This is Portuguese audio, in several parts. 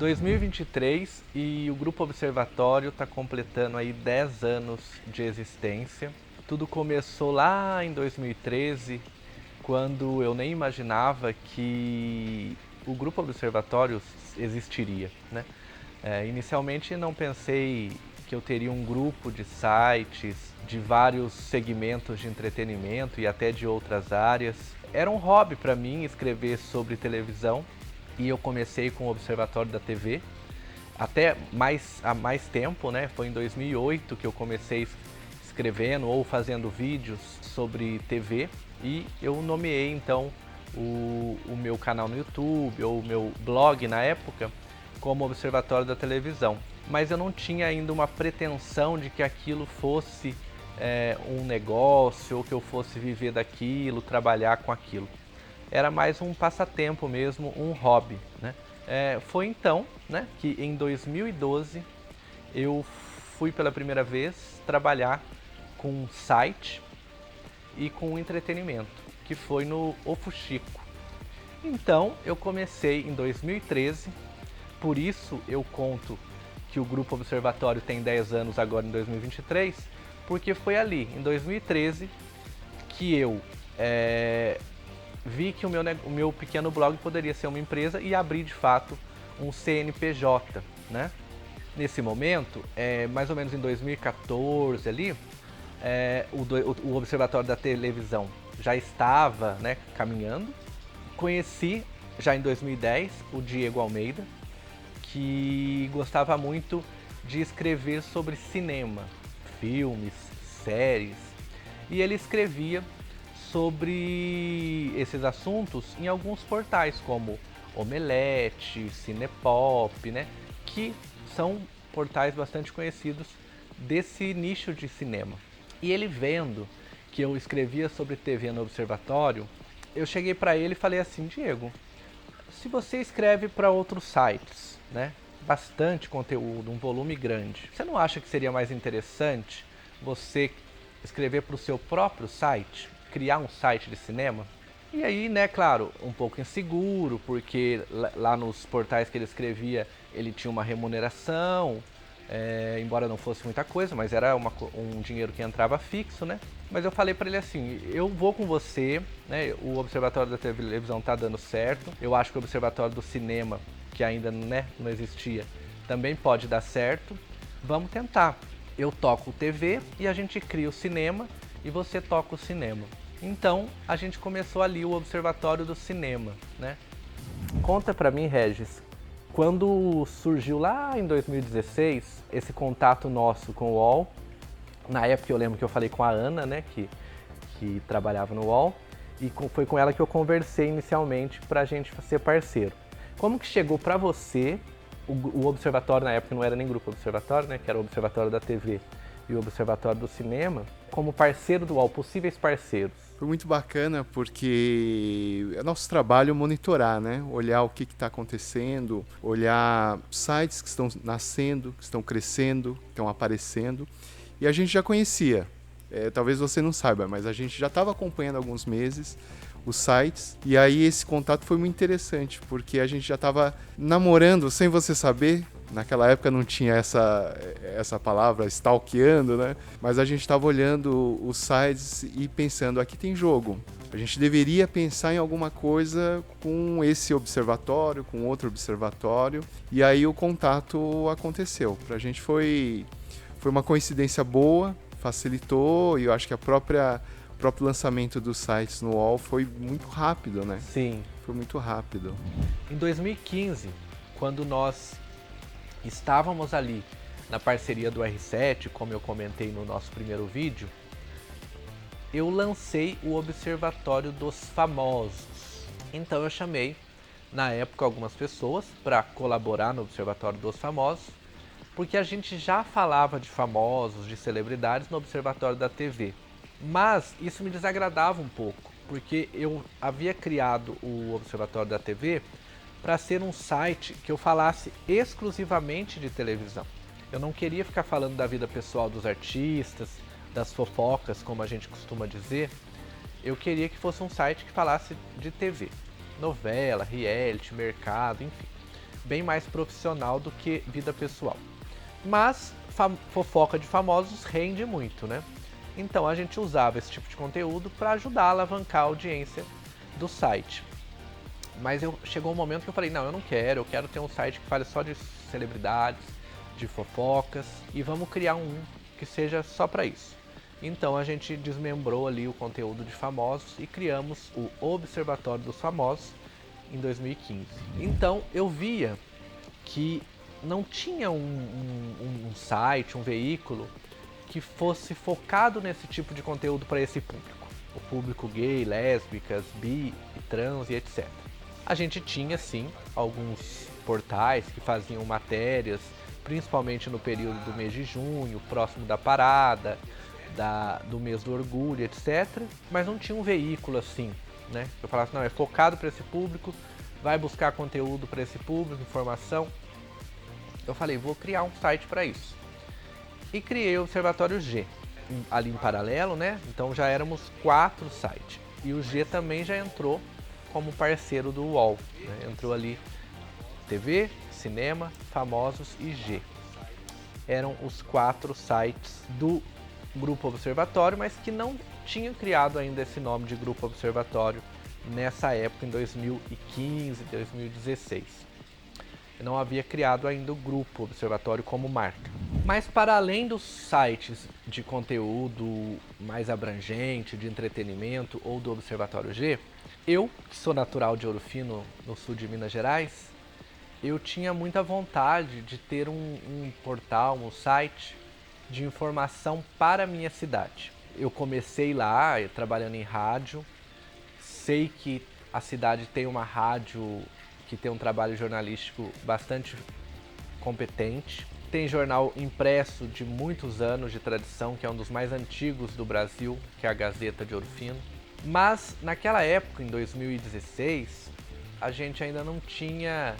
2023 e o Grupo Observatório está completando aí 10 anos de existência. Tudo começou lá em 2013, quando eu nem imaginava que o Grupo Observatório existiria, né? Inicialmente não pensei que eu teria um grupo de sites de vários segmentos de entretenimento e até de outras áreas. Era um hobby para mim escrever sobre televisão e eu comecei com o Observatório da TV há mais tempo, né? Foi em 2008 que eu comecei escrevendo ou fazendo vídeos sobre TV e eu nomeei então o meu canal no YouTube ou o meu blog na época como Observatório da Televisão. Mas eu não tinha ainda uma pretensão de que aquilo fosse um negócio ou que eu fosse viver daquilo, trabalhar com aquilo. Era mais um passatempo mesmo, um hobby, né? Foi então, né, que em 2012 eu fui pela primeira vez trabalhar com um site e com entretenimento, que foi no O Fuxico. Então eu comecei em 2013, por isso eu conto que o Grupo Observatório tem 10 anos agora em 2023, porque foi ali, em 2013, que eu vi que o meu pequeno blog poderia ser uma empresa e abri de fato um CNPJ, né? Nesse momento, mais ou menos em 2014 ali, o Observatório da Televisão já estava, né, caminhando. Conheci já em 2010 o Diego Almeida, que gostava muito de escrever sobre cinema, filmes, séries, e ele escrevia sobre esses assuntos em alguns portais como Omelete, Cinepop, né, que são portais bastante conhecidos desse nicho de cinema. E ele vendo que eu escrevia sobre TV no Observatório, eu cheguei para ele e falei assim: Diego, se você escreve para outros sites, né, bastante conteúdo, um volume grande, você não acha que seria mais interessante você escrever para o seu próprio site, criar um site de cinema? E aí, né, claro, um pouco inseguro, porque lá nos portais que ele escrevia, ele tinha uma remuneração, embora não fosse muita coisa, mas era um dinheiro que entrava fixo, né? Mas eu falei para ele assim: eu vou com você, né? O Observatório da Televisão tá dando certo, eu acho que o Observatório do Cinema, que ainda, né, não existia, também pode dar certo, vamos tentar. Eu toco TV e a gente cria o cinema e você toca o cinema. Então a gente começou ali o Observatório do Cinema, né? Conta pra mim, Regis, quando surgiu lá em 2016 esse contato nosso com o UOL, na época eu lembro que eu falei com a Ana, né, que trabalhava no UOL, e foi com ela que eu conversei inicialmente pra gente ser parceiro. Como que chegou pra você o Observatório, na época não era nem Grupo Observatório, né, que era o Observatório da TV e o Observatório do Cinema, como parceiro do UOL, possíveis parceiros? Foi muito bacana porque é nosso trabalho monitorar, né? Olhar o que está acontecendo, olhar sites que estão nascendo, que estão crescendo, que estão aparecendo. E a gente já conhecia, talvez você não saiba, mas a gente já estava acompanhando há alguns meses os sites. E aí esse contato foi muito interessante, porque a gente já estava namorando sem você saber. Naquela época não tinha essa palavra, stalkeando, né? Mas a gente estava olhando os sites e pensando: aqui tem jogo. A gente deveria pensar em alguma coisa com esse observatório, com outro observatório. E aí o contato aconteceu. Para a gente foi uma coincidência boa, facilitou, e eu acho que o próprio lançamento dos sites no UOL foi muito rápido, né? Sim. Foi muito rápido. Em 2015, quando nós estávamos ali na parceria do R7, como eu comentei no nosso primeiro vídeo, eu lancei o Observatório dos Famosos. Então eu chamei, na época, algumas pessoas para colaborar no Observatório dos Famosos, porque a gente já falava de famosos, de celebridades no Observatório da TV. Mas isso me desagradava um pouco, porque eu havia criado o Observatório da TV para ser um site que eu falasse exclusivamente de televisão. Eu não queria ficar falando da vida pessoal dos artistas, das fofocas, como a gente costuma dizer. Eu queria que fosse um site que falasse de TV, novela, reality, mercado, enfim. bem mais profissional do que vida pessoal. Mas fofoca de famosos rende muito, né? Então a gente usava esse tipo de conteúdo para ajudar a alavancar a audiência do site. Mas chegou um momento que eu falei, não, eu quero ter um site que fale só de celebridades, de fofocas, e vamos criar um que seja só para isso. Então a gente desmembrou ali o conteúdo de famosos e criamos o Observatório dos Famosos em 2015. Então eu via que não tinha um site, um veículo que fosse focado nesse tipo de conteúdo para esse público. O público gay, lésbicas, bi, trans e etc. A gente tinha sim alguns portais que faziam matérias, principalmente no período do mês de junho, próximo da parada, do mês do orgulho, etc. Mas não tinha um veículo assim, né? Eu falasse, não, é focado para esse público, vai buscar conteúdo para esse público, informação. Eu falei, vou criar um site para isso. E criei o Observatório G, ali em paralelo, né? Então já éramos 4 sites. E o G também já entrou como parceiro do UOL, né? Entrou ali TV, cinema, famosos e G. Eram os 4 sites do Grupo Observatório, mas que não tinham criado ainda esse nome de Grupo Observatório nessa época, em 2015, 2016. Eu não havia criado ainda o Grupo Observatório como marca. Mas para além dos sites de conteúdo mais abrangente, de entretenimento ou do Observatório G, eu, que sou natural de Ouro Fino, no sul de Minas Gerais, eu tinha muita vontade de ter um portal, um site de informação para a minha cidade. Eu comecei lá, trabalhando em rádio, sei que a cidade tem uma rádio que tem um trabalho jornalístico bastante competente, tem jornal impresso de muitos anos de tradição, que é um dos mais antigos do Brasil, que é a Gazeta de Ouro Fino. Mas naquela época, em 2016, a gente ainda não tinha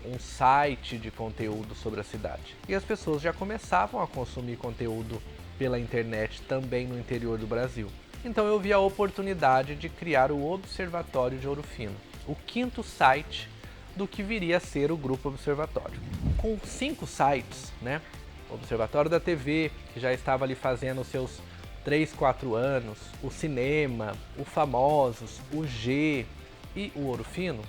um site de conteúdo sobre a cidade. E as pessoas já começavam a consumir conteúdo pela internet também no interior do Brasil. Então eu vi a oportunidade de criar o Observatório de Ouro Fino, o 5º site do que viria a ser o Grupo Observatório. Com 5 sites, né? O Observatório da TV, que já estava ali fazendo os seus 3, 4 anos, o cinema, o Famosos, o G e o Ouro Fino,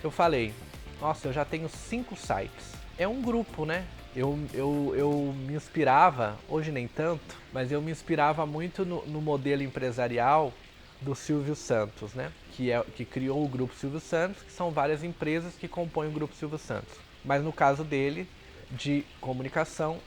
eu falei, nossa, eu já tenho 5 sites. É um grupo, né? Eu me inspirava, hoje nem tanto, mas eu me inspirava muito no modelo empresarial do Silvio Santos, né? Que criou o Grupo Silvio Santos, que são várias empresas que compõem o Grupo Silvio Santos. Mas no caso dele, de comunicação,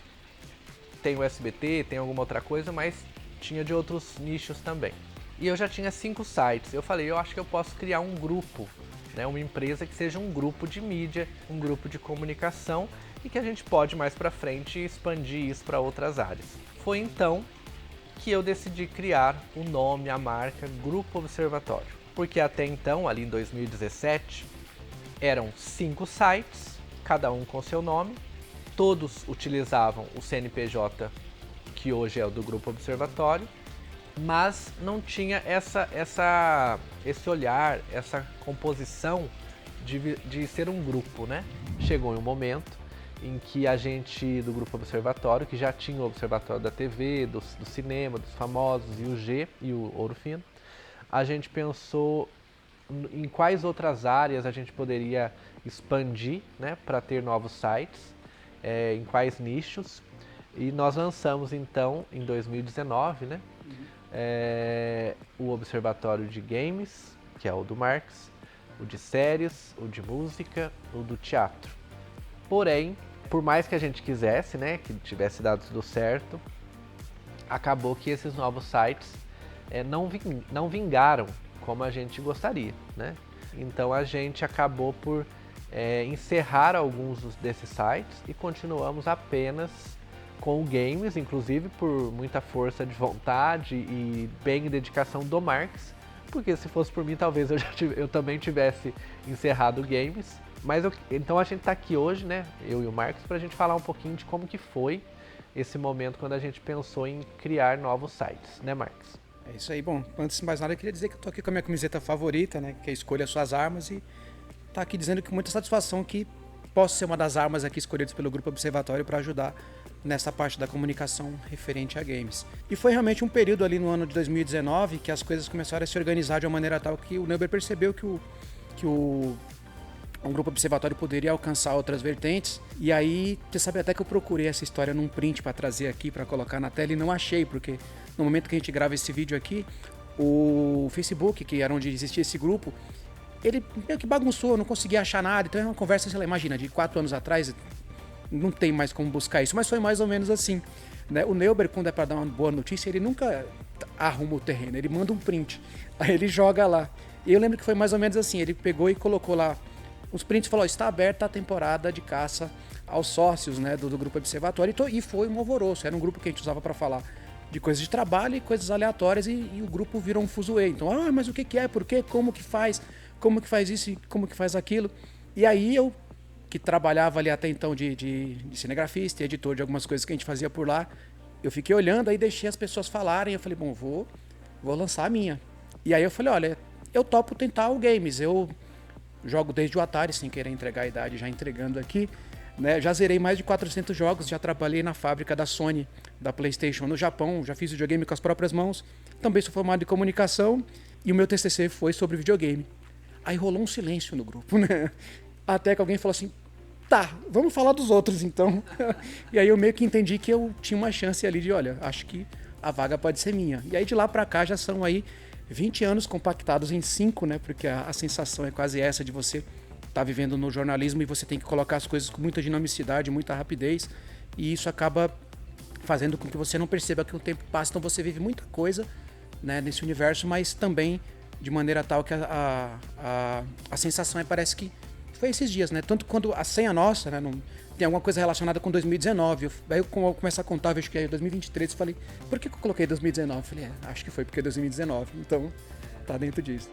tem o SBT, tem alguma outra coisa, mas tinha de outros nichos também. E eu já tinha 5 sites. Eu falei, eu acho que eu posso criar um grupo, né? Uma empresa que seja um grupo de mídia, um grupo de comunicação e que a gente pode mais para frente expandir isso para outras áreas. Foi então que eu decidi criar o nome, a marca Grupo Observatório. Porque até então, ali em 2017, eram 5 sites, cada um com seu nome, todos utilizavam o CNPJ, que hoje é o do Grupo Observatório, mas não tinha esse olhar, essa composição de ser um grupo, né? Chegou em um momento em que a gente do Grupo Observatório, que já tinha o Observatório da TV, do cinema, dos famosos e o G e o Ouro Fino, a gente pensou em quais outras áreas a gente poderia expandir, né, para ter novos sites, em quais nichos. E nós lançamos então, em 2019, né, o Observatório de Games, que é o do Marx, o de séries, o de música, o do teatro. Porém, por mais que a gente quisesse, né, que tivesse dado tudo certo, acabou que esses novos sites não vingaram como a gente gostaria, né? Então a gente acabou por encerrar alguns desses sites e continuamos apenas com o Games, inclusive por muita força de vontade e bem dedicação do Marx, porque se fosse por mim talvez eu também tivesse encerrado o Games. Mas então a gente está aqui hoje, né, eu e o Marcos, para a gente falar um pouquinho de como que foi esse momento quando a gente pensou em criar novos sites, né, Marcos? É isso aí. Bom, antes de mais nada, eu queria dizer que eu tô aqui com a minha camiseta favorita, né, que é Escolha Suas Armas, e estar aqui dizendo que com muita satisfação que posso ser uma das armas aqui escolhidas pelo Grupo Observatório para ajudar nessa parte da comunicação referente a games. E foi realmente um período ali no ano de 2019 que as coisas começaram a se organizar de uma maneira tal que o Neuber percebeu que um Grupo Observatório poderia alcançar outras vertentes. E aí, você sabe até que eu procurei essa história num print para trazer aqui, para colocar na tela, e não achei, porque no momento que a gente grava esse vídeo aqui, o Facebook, que era onde existia esse grupo, ele meio que bagunçou, não conseguia achar nada. Então é uma conversa, sei lá, imagina, de 4 anos atrás, não tem mais como buscar isso, mas foi mais ou menos assim, né? O Neuber, quando é para dar uma boa notícia, ele nunca arruma o terreno, ele manda um print, aí ele joga lá. E eu lembro que foi mais ou menos assim, ele pegou e colocou lá os prints e falou, está aberta a temporada de caça aos sócios, né, do Grupo Observatório, e foi um alvoroço, era um grupo que a gente usava para falar de coisas de trabalho e coisas aleatórias, e o grupo virou um fuzuê. Então, mas o que é, por quê, como que faz isso, como que faz aquilo. E aí eu, que trabalhava ali até então de cinegrafista e editor de algumas coisas que a gente fazia por lá, eu fiquei olhando, aí deixei as pessoas falarem, eu falei, bom, vou lançar a minha. E aí eu falei, olha, eu topo tentar o games, eu jogo desde o Atari, sem querer entregar a idade, já entregando aqui, né? Já zerei mais de 400 jogos, já trabalhei na fábrica da Sony, da PlayStation no Japão, já fiz videogame com as próprias mãos, também sou formado em comunicação, e o meu TCC foi sobre videogame. Aí rolou um silêncio no grupo, né? Até que alguém falou assim, tá, vamos falar dos outros então. E aí eu meio que entendi que eu tinha uma chance ali de, olha, acho que a vaga pode ser minha. E aí de lá pra cá já são aí 20 anos compactados em 5, né? Porque a sensação é quase essa de você estar vivendo no jornalismo e você tem que colocar as coisas com muita dinamicidade, muita rapidez. E isso acaba fazendo com que você não perceba que o tempo passa. Então você vive muita coisa, né, nesse universo, mas também de maneira tal que a sensação parece que foi esses dias, né? Tanto quando a senha nossa, né, não, tem alguma coisa relacionada com 2019. Aí eu começo a contar, vejo que é 2023, eu falei, por que eu coloquei 2019? Eu falei, acho que foi porque é 2019. Então, tá dentro disso.